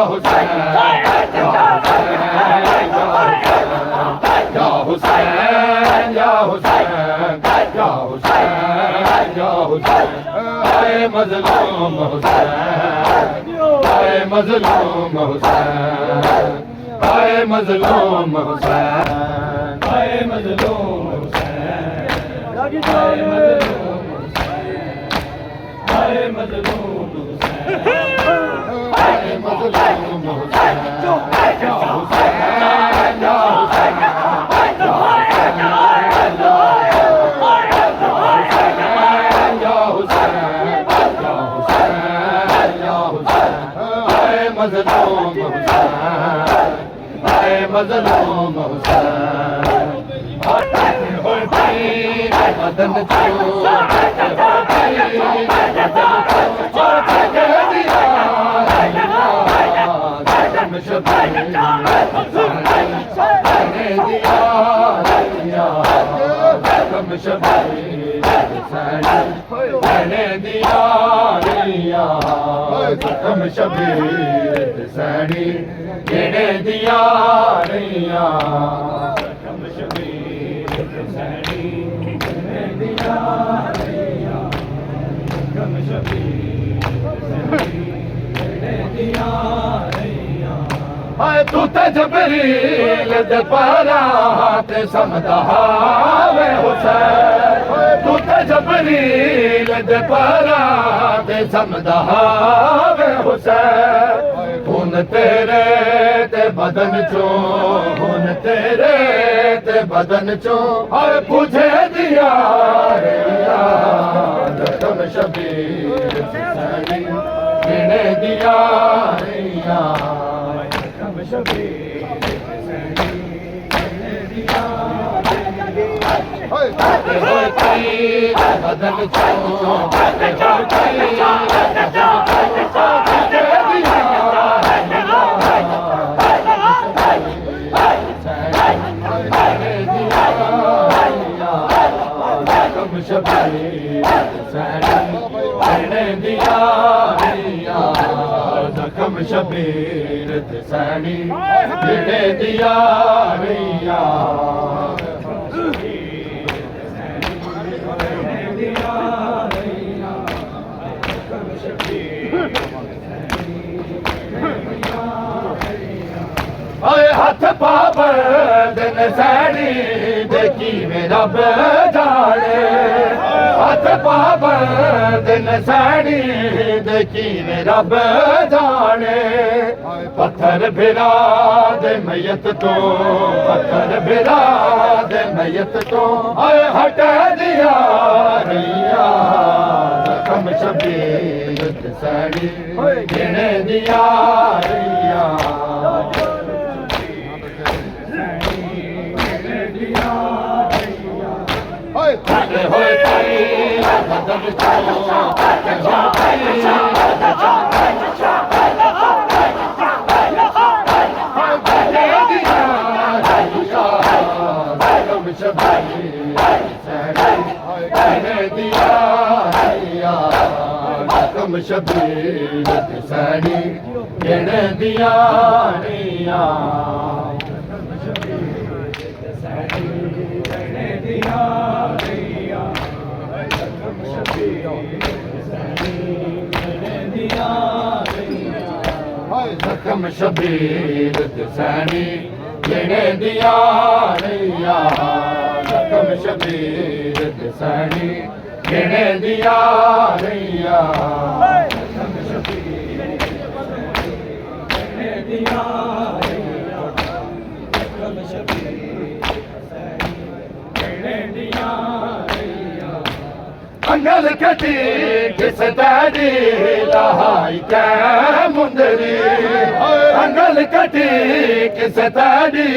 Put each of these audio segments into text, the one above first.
हुसैन या हुसैन या हुसैन या हुसैन या हुसैन आए मजलूम हुसैन आए मजलूम हुसैन आए मजलूम हुसैन आए मजलूम हुसैन आए मजलूम हुसैन आए मजलूम हुसैन या हुसैन या हुसैन मजलूम हुसैन आए मजलूम हुसैन मदन मैंने दिया कम शबीर सैनी मैंने दिया कम शबीर सैनी मैंने दिया कम शबीर मैंने दिया हाय तू ते जबरील दे पारा ते समदा वे हुसैन तू ते जबरील दे पारा ते समदा वे हुसैन खून तेरे ते बदन चो खून तेरे ते बदन चो हाय पूछे दिया कम शबीर सैनी मैंने दिया बदल कम शबीर मैंने दिया कम शबीर सैनी मैंने दिया हाथ पावर दिन सैनी देखी मेरा जाने हाथ पावर दिन सैनी देखी मेरा जाने पत्थर भिरा दे मैयत तो पत्थर भिरा दे मैयत तो आए हट दिया रैया कम शबीर सैनी गिने दिया रैया कम शबीर सैनी गिने दिया कम शबीर सैनी गिने दिया कम शबीर सैनी गिने दिया कम शबीर गिने दिया कम शबीर गिने दिया अंगल कटी किस दादी लहाई के मुंदरी अंगल कटी किस दादी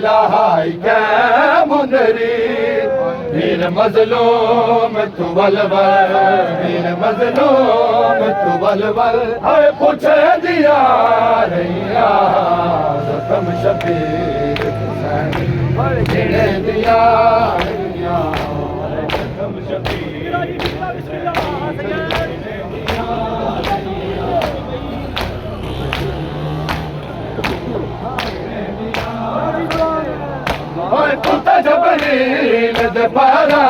लहाई के मुंदरी वीर मजलूम तू बलबल वीर मजलूम तू बलबल हाय पूछे दिया रैया कम शबीर सैनी गिने दिया रैया कम शबीर पैरा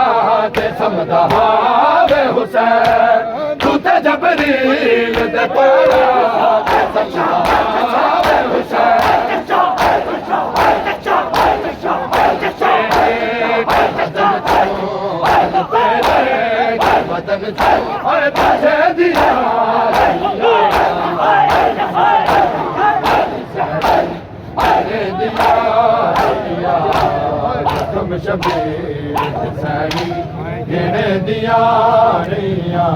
ते समदा वे हुसैन तू ते जबरील दे पैरा ते समदा वे हुसैन बदन और तुझे दिया तुम शबीर हुसैनी गिने दिया नैया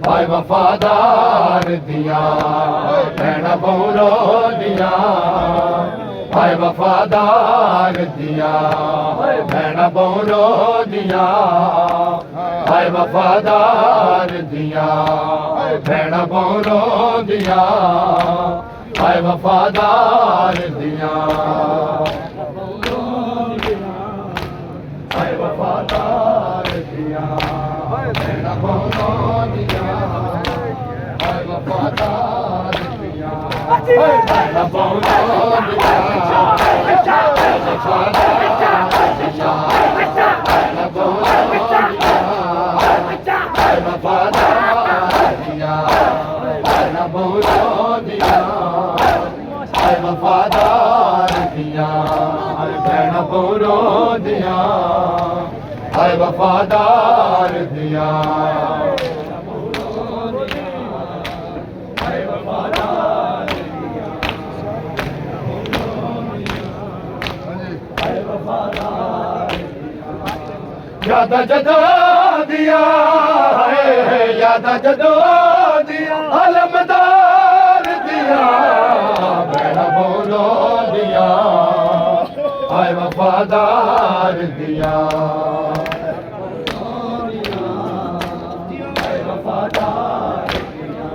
भाई वफादार दिया भैना बोलो दिया भाई वफादार दिया भैना बोलो दिया भाई वफादार दिया भैना बोलो दिया भाई वफादार दिया भाई वफादार दिया भैना बोलो दिया भाई वफादार दिया भैना बोलो वफादार दिया भैना बोलो दिया हाय वफादार दिया यादा जदो दिया यादा जदो दिया अलमदार दिया भैना बोलो दिया हाय वफादार दिया वफादार दिया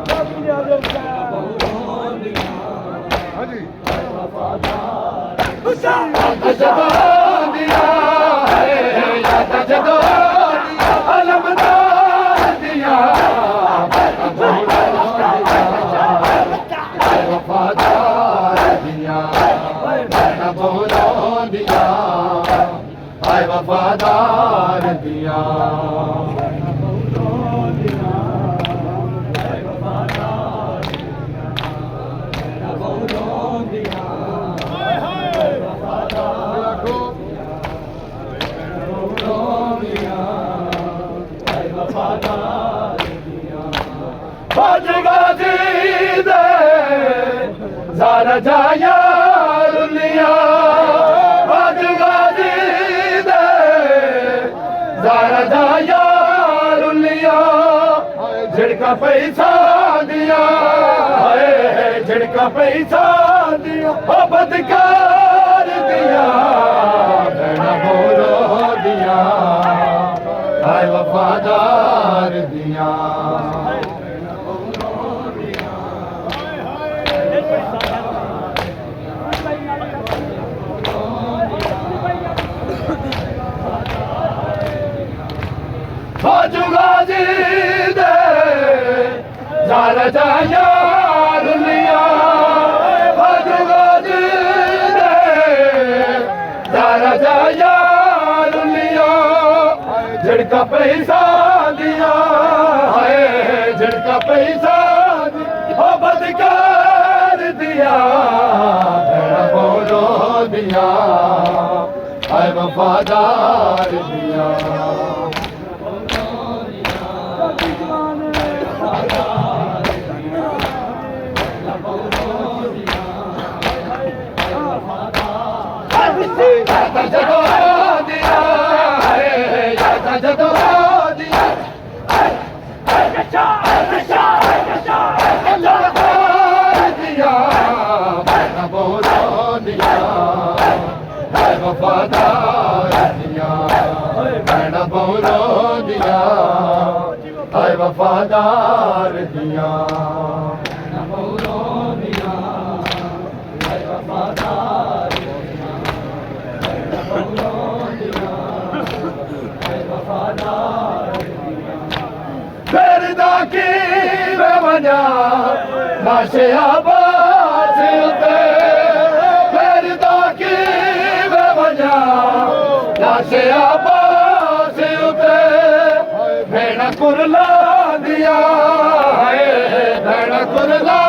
ज़ारा जाया रुलिया ज़ारा जाया रुलिया झिड़का पैसा दिया झिड़का पैसा दिया बदकार दिया भैना बोलो दिया हाय वफादार दिया बाजुगाजी दे ज़ारा जाया रुलिया बाजुगाजी दे ज़ारा जाया रुलिया झिड़का पैसा दिया झिड़का पैसा दिया बदकार दिया भैना बोलो दिया हाय वफादार दिया जदो दिया जदो दिया भैना बोलो दिया वफादार दिया भैना बोलो दिया हाय वफादार दिया बोलो दिया हाय वफादार दिया बोलो दिया दिया लाशे आबाद उते फिर ताकी वे वजा लाशे आबाद उते भेण कुरला दिया भेण कुरला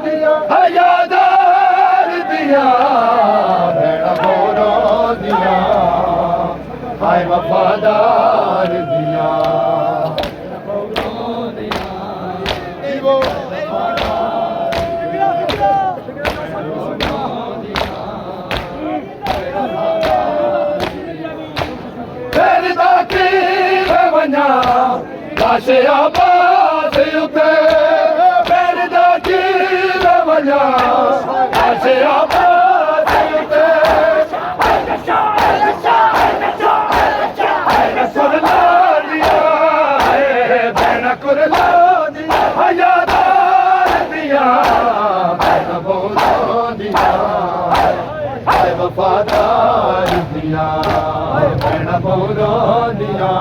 दिया हयादार दिया भेण बोरो दिया हाय वफादार दिया लाशे आबाद उते फिर ताकी वे वजा लाशे आबाद उते कुरला दिया भेण कुरला दिया हयादार दिया भेण बोलो दिया हाय वफादार दिया भेण बोलो दिया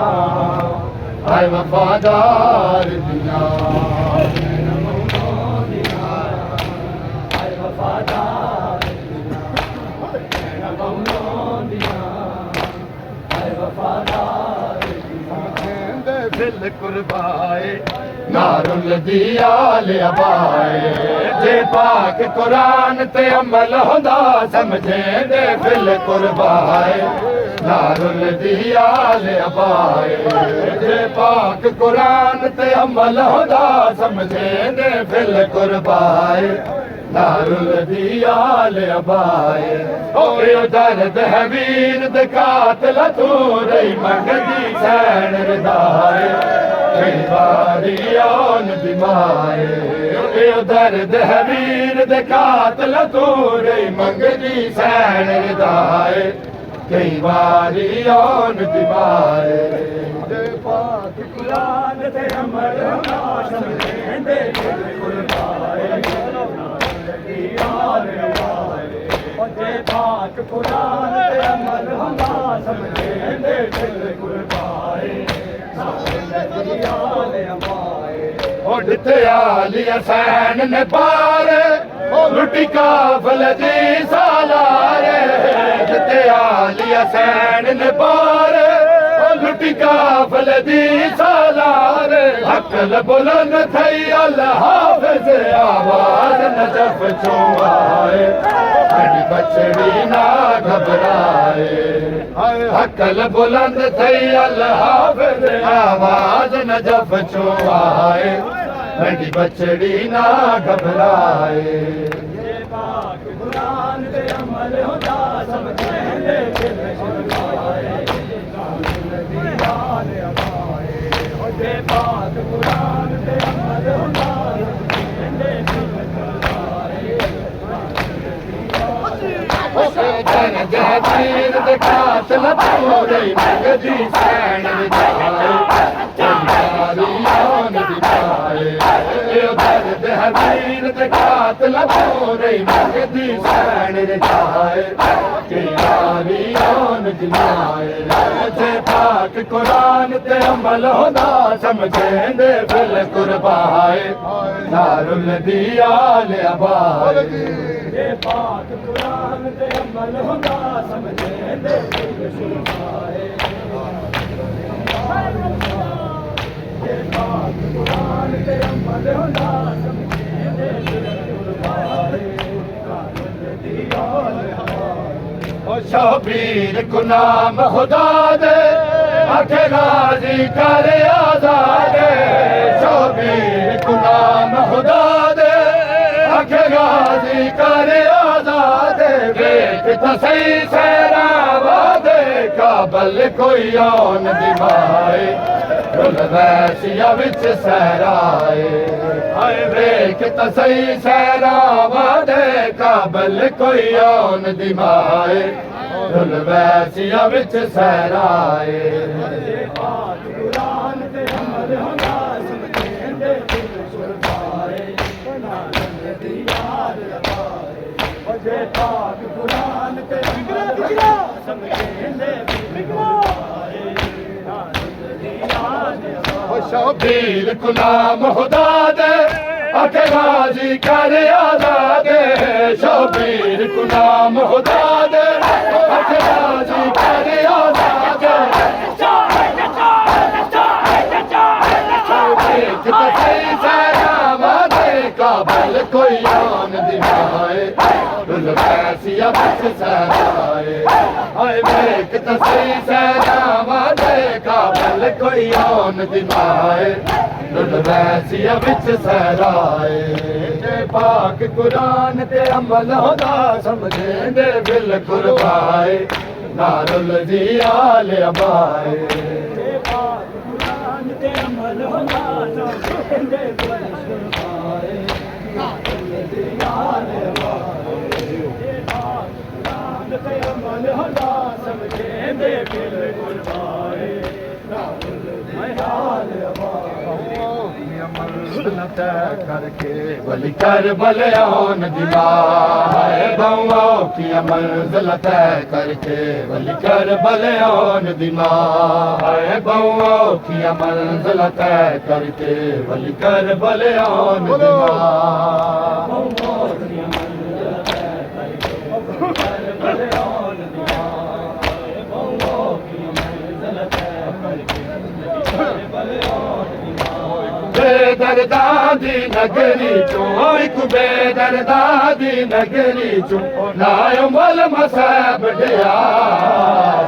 हाय वफादार दिया हाय वफादार दिल कुर्बाए नारुल दिया ले अबाए जे पाक कुरान ते अमल होंदा समझे दे दिल कुर्बाए नारुल दिया ले अबाए जे पाक कुरान ते अमल होंदा समझे दे दिल कुर्बाए नारुल दिया ले अबाए ओ दर्द है वीर दे कातिल तू रही मंगदी सैन रदाए कई बारी औन दिमाए ओ दर्द है वीर दे कातिल तू रही मंगदी सैन रदाए कई बारी औन दिमाए जे पाक कुरान ते अमल होंदा समझे दे दिल कुर्बाए जे पाक कुरान ते अमल होंदा समझे दे दिल कुर्बाए उठते आली हसैन ने पार लुटी काफिल दी सालारे उठते आली हसैन ने पार लुटी काफिल दी सालारे हकल बुलंद थई अल्लाह हाफिज आवाज नजफ चुआए हरी बचड़ी ना घबराए हकल बुलंद थई अल्लाह हाफिज आवाज नजफ चुआए हरी बचड़ी ना घबराए जे पाक कुरान ते अमल होंदा समझे दे दिल कुर्बाए जे पाक कुरान ते अमल होंदा समझे दे दिल कुर्बाए जहदीर दे कातिल पूरे मंगदी सैन विचारे दर्द हबीर दे कातिल पूरे मंगदी सैन विचारे कियारी औन जिनाए जे पाक कुरान ते अमल होंदा समझे दे दिल कुर्बाए नारुल दिया ले अबाए जे पाक कुरान ते अमल होंदा समझे दे दिल कुर्बाए जे पाक कुरान ते अमल होंदा समझे दे दिल कुर्बाए नारुल दिया ले अबाए ओ शबीर गुलाम खुदा दे आखे राजी करे आजाद शबीर गुलाम खुदा दे आखे राजी करे आजाद वेख तो सही सहरावा दे काबल कोई औन दिवाए गुल वैसिया विच सहराए हाय वेख तो सही सहरावा दे काबल कोई औन दिवाए गुल वैसिया विच सहराए पाक कुरान ते अमल होंदा समझे दे दिल कुर्बाए नारुल दिया ले अबाए जे पाक कुरान ते अमल होंदा समझे दे दिल कुर्बाए नारुल दिया ले अबाए शबीर गुलाम खुदा दे आके गाजी कर आजाद शबीर को नाम खुदा दे आके गाजी कर आजाद काबल कोई आन दिखाए कैसिया बच सहराए हाय वेख तसी सहरावा दे काबल कोई आन दिखाए वैसिया बिच सहराए पाक कुरान ते अमल होदा समझे दे बिल कुर्बाए नारुल दी आल अबाए पाक कुरान ते अमल होदा समझे दे बिल कुर्बाए नारुल दी आल अबाए पाक कुरान ते अमल होदा समझे दे बिल कुर्बाए नारुल दी आल अबाए करके वली कर बलियान दिमाए बउओ की मंजिल तय करके वली कर बलियान दिमाए बउओ की मंजिल तय करके वली कर बलियान बेदर्दा दी नगरी चो एक बेदर्दा दी नगरी चो नायो मल मसैब दिया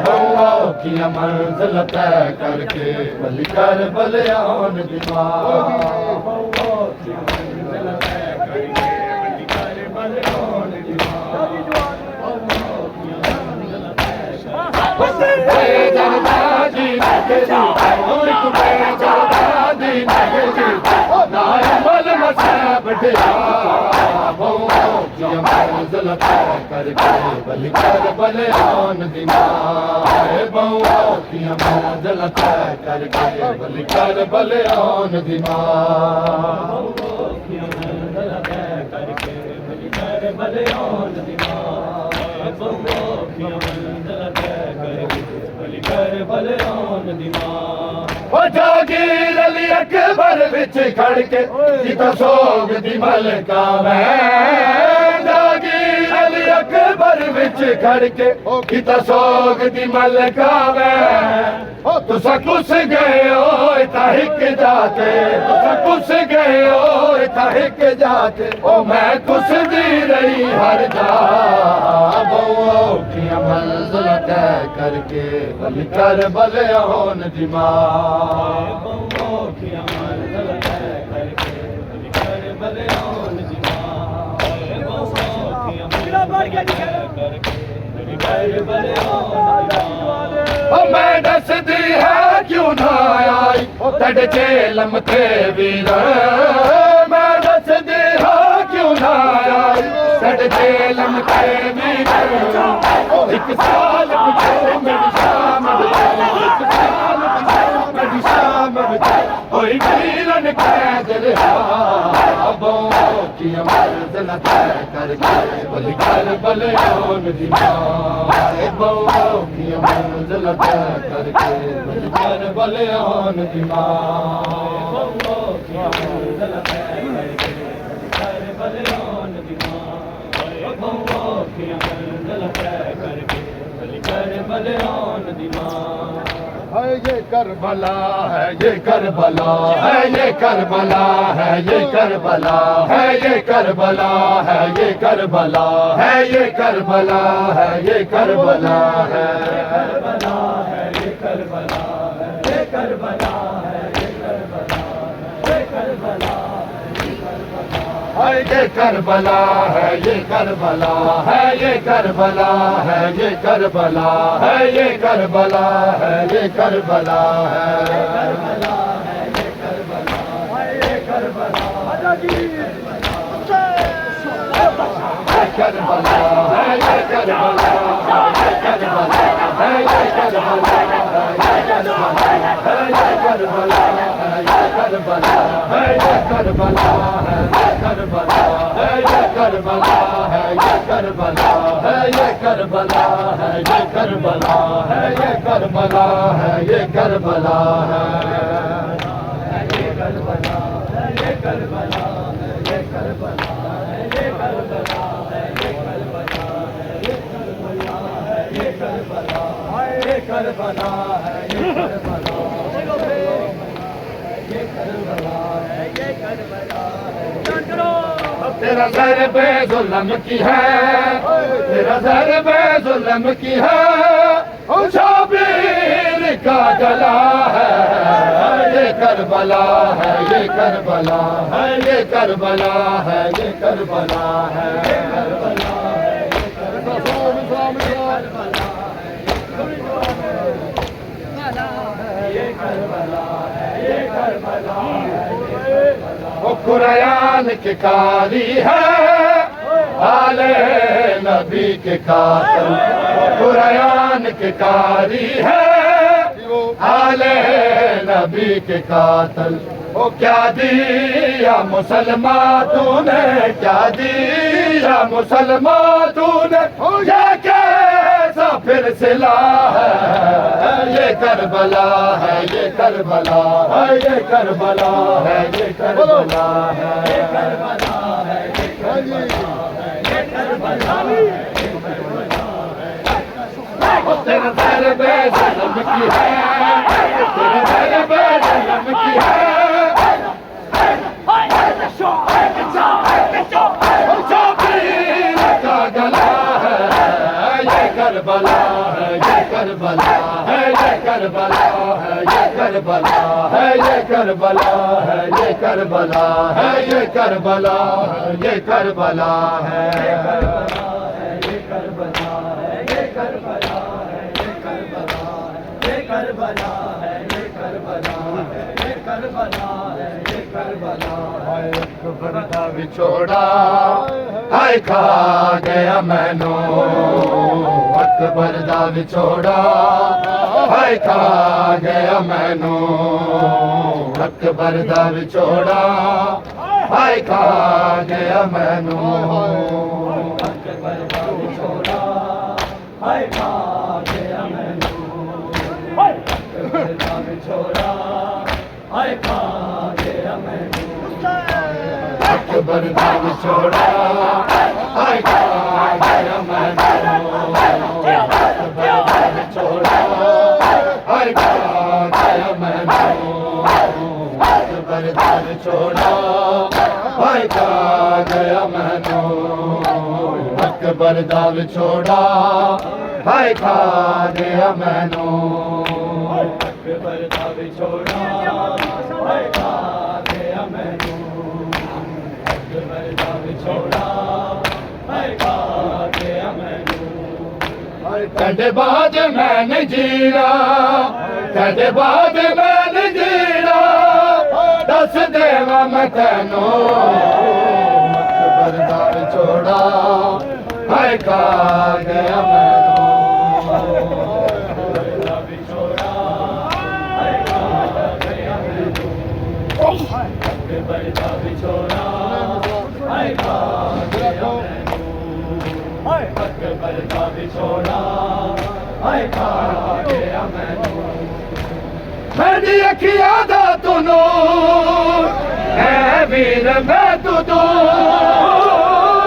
बउओ की मंजिल तय करके वली कर बलियान दिमाग बउओ की मंजिल तय करके वली कर बलियान दिमाग बेदर्दा दी नगरी चो एक बेदर्दा दी नगरी नायो मल मसैब दिया बउओ की मंजिल तय करके वली कर बलियान दिमाग बउओ की मंजिल तय करके वली कर बलियान दिमाग बउओ की मंजिल तय करके वली कर बलियान दिमाग बउओ की मंजिल तय करके वली कर बलियान दिमाग ओ जागीर अली अकबर विच खड़ के जिता सोग दी मलका मैं जागीर अली अकबर विच खड़ के जिता सोग दी मलका मैं तुसा कुछ गए हो इता हिक जाके तुसा कुछ गए हो इता हिक जाके ओ मैं कुछ दी रही हर जा बउओ की मंजिल तय करके वली कर बलियान दिमाग बउओ की मंजिल तय करके वली कर बलियान दिमाग बउओ की मंजिल तय करके वली कर बलियान दिमाग ओ मैं दसदी है क्यों ना आई तड़ जेलम ते वीर मैं दसदी है क्यों ना आई तड़ जेलम ते वीर एक साल पिछो मेरी शाम एक साल पिछो मेरी शाम कोई वीरन कैद रहा बउओ की मंजिल तय करके वली कर बलियान दिमाग बउओ की मंजिल तय करके वली कर बलियान दिमाग बउओ की मंजिल तय करके वली कर बलियान दिमाग बउओ की मंजिल तय करके वली कर बलियान दिमाग है ये करबला है ये करबला है ये करबला है ये करबला है ये करबला है ये करबला है ये करबला है ये करबला है करबला है ये करबला है ये करबला है ये करबला है ये करबला है ये करबला है ये करबला है ये करबला है ये करबला है ये करबला है करबला है ये करबला है ये करबला करबला है ये करबला है ये करबला है ये करबला है ये करबला है ये करबला है ये करबला है ये करबला है ये करबला है ये करबला है ये करबला है ये करबला है ये करबला है ये करबला है ये करबला है तेरा सर पे जुल्म की है, तेरा सर पे जुल्म की है, शाबीर का गला है, ये करबला है, ये करबला है, ये करबला है, ये करबला है, ये करबला है, ये करबला है, ये करबला है। वो कुरान के कारी है, आले नबी के कातिल, वो कुरान के कारी है, आले नबी के कातिल। वो क्या दिया मुसलमान तूने, क्या दिया मुसलमान तूने, ये कैसा फिर सिला है, ये करबला है, ये करबला है, ये करबला है, ये करबला है, ये करबला है, ये करबला है, ये करबला है, ये करबला है। तेरा सर पे जुल्म की है, तेरा सर पे जुल्म की है, शाबीर का गला है, ये करबला है, ये करबला है, ये करबला है, ये करबला है, ये करबला है, ये करबला है, ये करबला है, ये करबला है, ये करबला है, ये करबला है, ये करबला है, ये करबला है, ये करबला है, ये करबला है, ये करबला है। अकबर दा विछोड़ा हाय खा गया मैनू, अकबर दा विछोड़ा हाय खा गया मैनू, अकबर दा विछोड़ा हाय खा गया मैनू, अकबर दा विछोड़ा हाय खा गया मैनू, अकबर दा विछोड़ा हाय खा गया मैनू, अकबर दा विछोड़ा हाय खा गया मैनू, अकबर दा विछोड़ा हाय खा गया मैनू, अकबर दा विछोड़ा हाय खा गया मैनू, अकबर दा विछोड़ा हाय खा गया मैनू, अकबर दा विछोड़ा हाय खा गया मैनू, अकबर दा विछोड़ा हाय खा गया मैनू। तेरे बाद मैं नहीं जीना, तेरे बाद मैं नहीं जीना, दस देवा मैं तेनू, अकबर दा विछोड़ा हाय खा गया मैनू, अकबर दा विछोड़ा हाय खा गया मैनू, अकबर दा विछोड़ा हाय खा गया मैनू, अकबर दा विछोड़ा हाय खा गया मैनू। मेरी अखियां दा तू नूर है वीर, मैं तू दूर,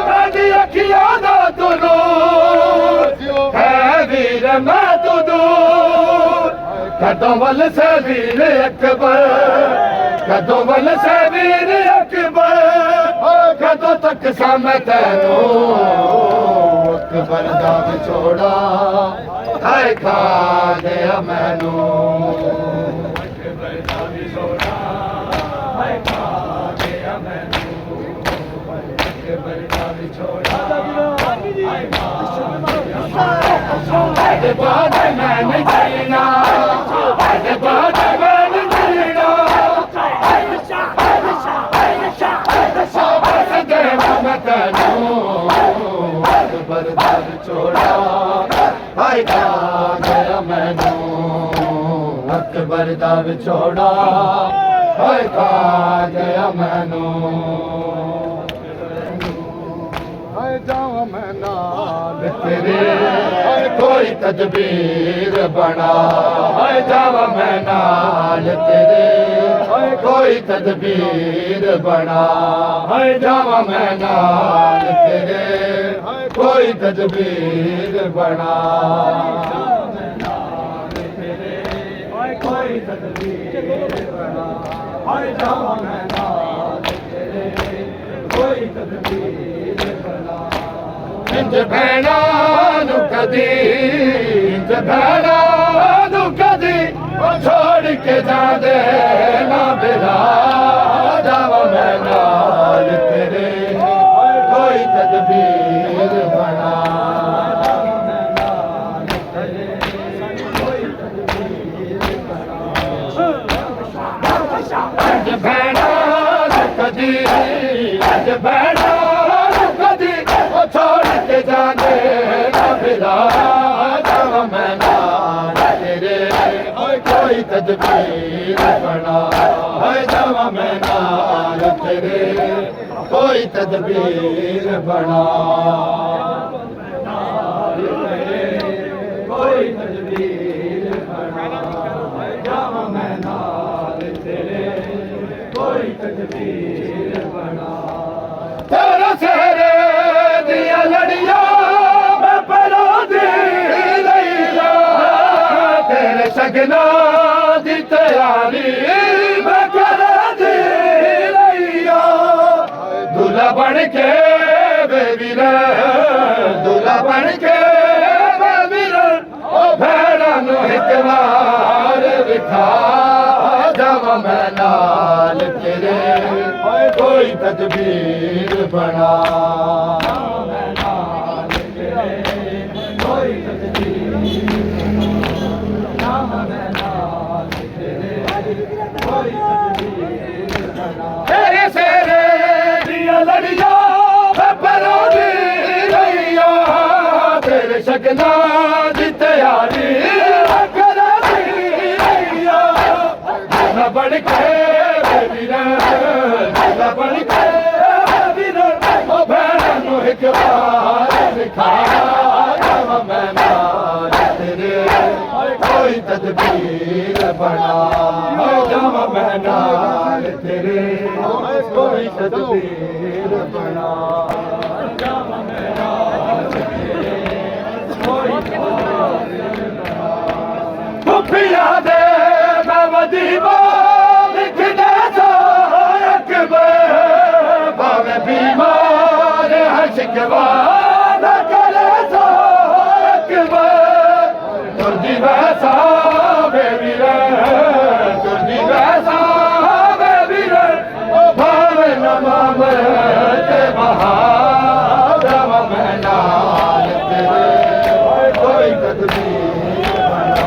मेरी अखियां दा तू नूर है वीर, मैं तू दूर, कदों वल से वीर अकबर, कदों वल से वीर अकबर, कदों तक सामने तेनू, अकबर दा विछोड़ा हाय खा गया मैनू, अकबर दा विछोड़ा हाय खा गया मैनू, अकबर दा विछोड़ा हाय खा गया मैनू। तेरे बाद मैं नहीं जीना, तेरे बाद मैं नहीं जीना, देवा मैं तेनू, अकबर दा विछोड़ा हाय खा गया मैनू, अकबर दा विछोड़ा हाय खा गया मैनू, जावा मैं नाल तेरे कोई तदबीर बना जावा मैं नाल तेरे कोई तदबीर बना जावा मैं नाल तेरे कोई तदबीर बना कोई तदबीर बना जावा मैं नाल तेरे कोई तदबीर बना इंज भैणा नु कदी इंज भैणा नु कदी छोड़ के जांदे ना बिरा जावा मैं नाल तेरे कोई तदबीर बना इंज भैणा नु कदी इंज भैणा नु कदी छोड़ के जांदे ना बिरा जावा मैं नाल तेरे कोई तदबीर बना जावा मैं नाल तेरे कोई तदबीर बना कोई तदबीर बना जावा मैं नाल तेरे कोई तदबीर बना तेरा सेहरे दिया लड़िया मैं परो दे लैला तेरे सगना दी तैयारी मैं कर दे लैया दूल्हा बन के बेबी रे दूल्हा बन के बेबी रे ओ भेड़ा नु एक बार बिठा जावा मैं नाल तेरे कोई तदबीर बना मैं नाल तेरे कोई तदबीर बना मैं नाल तेरे कोई तदबीर बना तेरे सेरे दिया लड़िया मैं परो दी लैया तेरे शगना दी तैयारी कर दी लैया दूल्हा बन के बेबी रे दूल्हा बन के बेबी रे ओ भेड़ा नु एक बार दिखा जावा मैं नाल तेरे कोई तदबीर बना जावा मैं नाल तेरे कोई तदबीर बना जावा मैं नाल तेरे कोई तदबीर बना खुफिया दे मैं वदीबा लिखने सा अकबर भावे बीमार है शिकवा न करे सा अकबर तुर्दी वैसा बेबी रे तुर्दी वैसा बेबी रे ओ भावे न मामे ते बहा जावा मैं नाल तेरे कोई तदबीर बना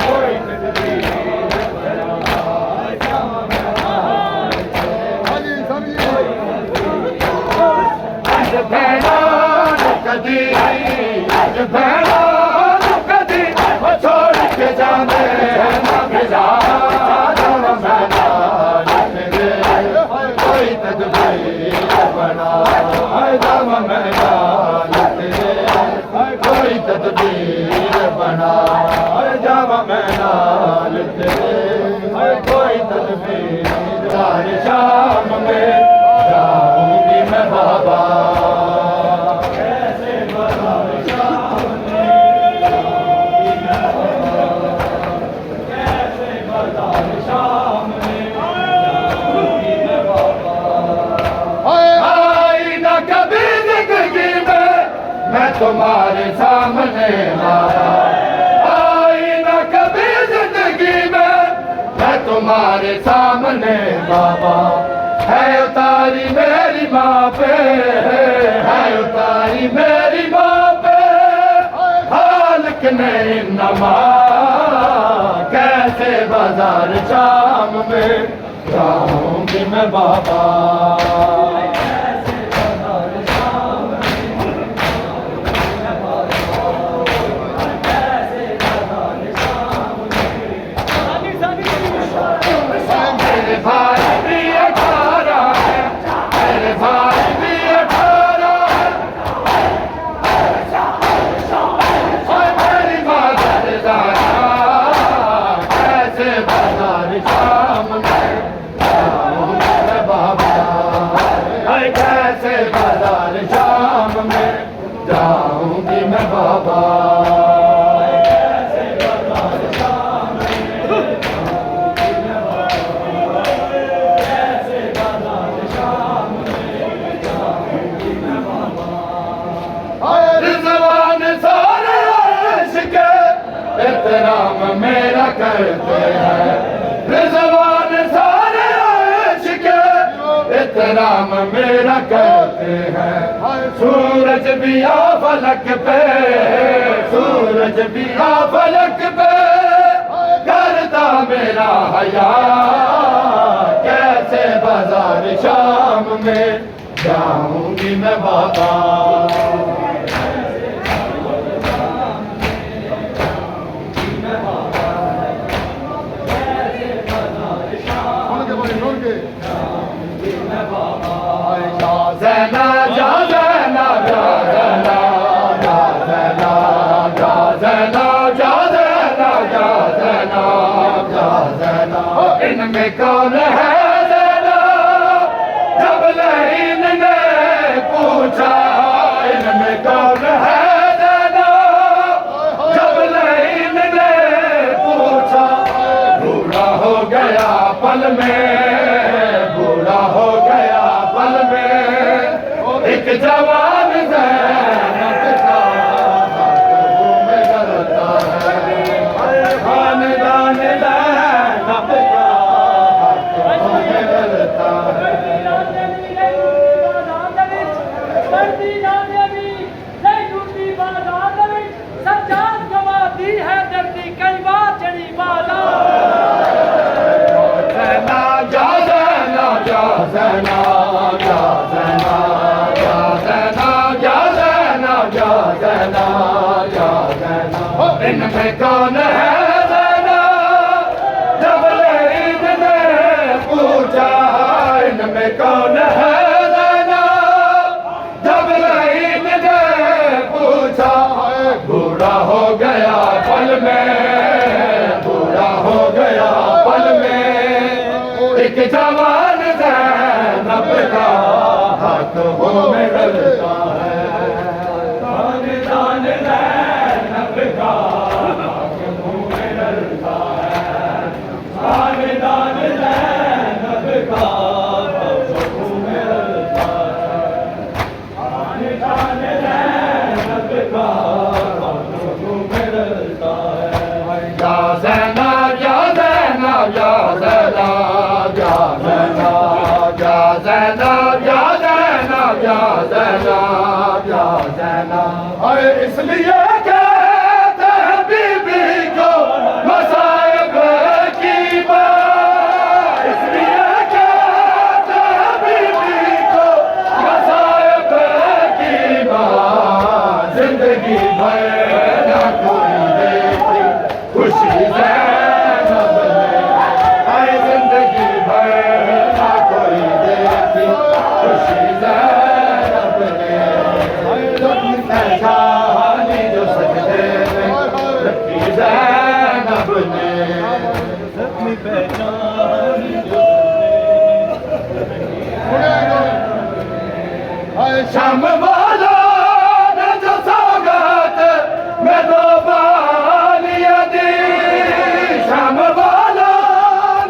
कोई तदबीर भेड़ा कदी भेड़ा कदी छोड़ के जाने ना भिजा जावा मैं नाल तेरे कोई तदबीर बना जावा मैं नाल तेरे कोई तदबीर बना जावा मैं नाल तेरे कोई तदबीर शाम में जाऊंगी मैं बाबा तुम्हारे सामने आई ना कभी जिंदगी में मैं तुम्हारे सामने बाबा है उतारी मेरी माँ पे है उतारी मेरी माँ पे हालक नहीं नमा कैसे बाजार शाम में जाऊंगी मैं बाबा रिजवान सारे आशिक एहतराम मेरा करते हैं, रिजवान सारे आशिक एहतराम मेरा करते हैं। सूरज भी आ फलक पे, सूरज भी आ फलक पे करता मेरा हया, कैसे बाजार शाम में जाऊंगी मैं बाबा। इनमें कौन है ज़ैना, जब लहीन ने पूछा, इनमें कौन है ज़ैना, जब लहीन ने पूछा। बूढ़ा हो गया पल में, बूढ़ा हो गया पल में, एक जवान ज़ैनब का हाथ में डरता है, खानदान ज़ैनब का इनमें कौन है ज़ैना, जब लहीन ने पूछा, इनमें कौन है ज़ैना, जब लहीन ने पूछा। बूढ़ा हो गया पल में, बूढ़ा हो गया पल में, एक जवान ज़ैनब का हाथों में डलता है, खानदान ज़ैनब का हाथों में डलता है, खानदान ज़ैनब का हाथों में डलता है, खानदान ज़ैनब का हाथों में डलता है। या ज़ैनब या ज़ैनब या ज़ैनब या ज़ैनब या ज़ैनब या ज़ैनब या ज़ैनब या ज़ैनब। अरे इसलिए कहते हैं बीबी को मसाइब की बात, इसलिए कहते हैं बीबी को मसाइब की बात। जिंदगी भर न कोई देती खुशी ज़ैनब ने, अरे जिंदगी भर न कोई देती खुशी ज़ैनब ने। पहचानी जो सजदे में रखी ज़ैनब ने, अपनी पहचानी जो शाम वाला ने जो सौगात में दो बालियां दी, शाम वाला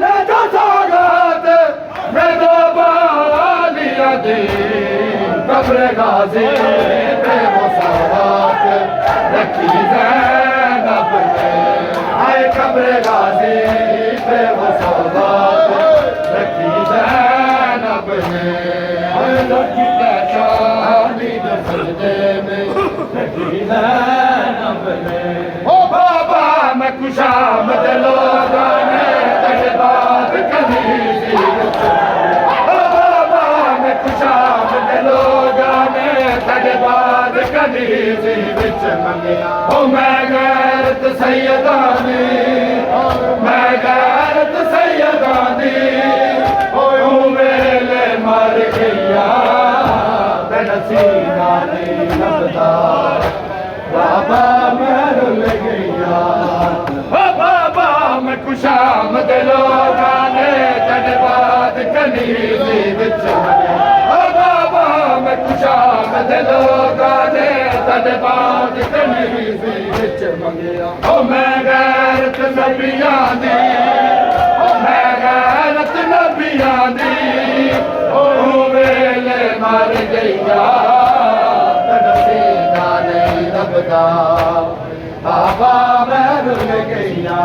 ने जो सौगात में दो बालियां दी। कब्र गाज़ी पे वो सौगात रखी ज़ैनब ने, आए कब्र गाज़ी पे वो सौगात रखी ज़ैनब ने। लड़की पहचानी जो सजदे में रखी ज़ैनब ने। ओ बाबा मैं खुशामद लोगा ने तेरे बात कभी सी, ओ बाबा मैं खुशामद लोगा ने तेरे बात कभी सी बिच मंगिया। ओ मैं गैरत सैयदानी, मैं गैरत सैयदानी, ओ मेरे मर गया नसीना नहीं लगता, बाबा मैं रुल गया। ओ बाबा मैं खुशामद लोगा ने तेरे बात कभी सी बिच मंगिया। ओ बाबा मैं खुशामद लोगा ने ਸਾਡੇ ਬਾਗ ਤੇ ਨਹੀਂ ਸੀ ਵਿੱਚ ਮੰਗਿਆ ਓ ਮੈਂ ਗੈਰਤ ਨਬੀਆਂ ਦੀ ਓ ਮੈਂ ਗੈਰਤ ਨਬੀਆਂ ਦੀ ਓ ਵੇਲੇ ਮਰ ਗਈਆ ਤੜਫੀਦਾ ਨਹੀਂ ਲੱਭਦਾ ਬਾਬਾ ਮੈਂ ਰੁਲ ਗਈਆ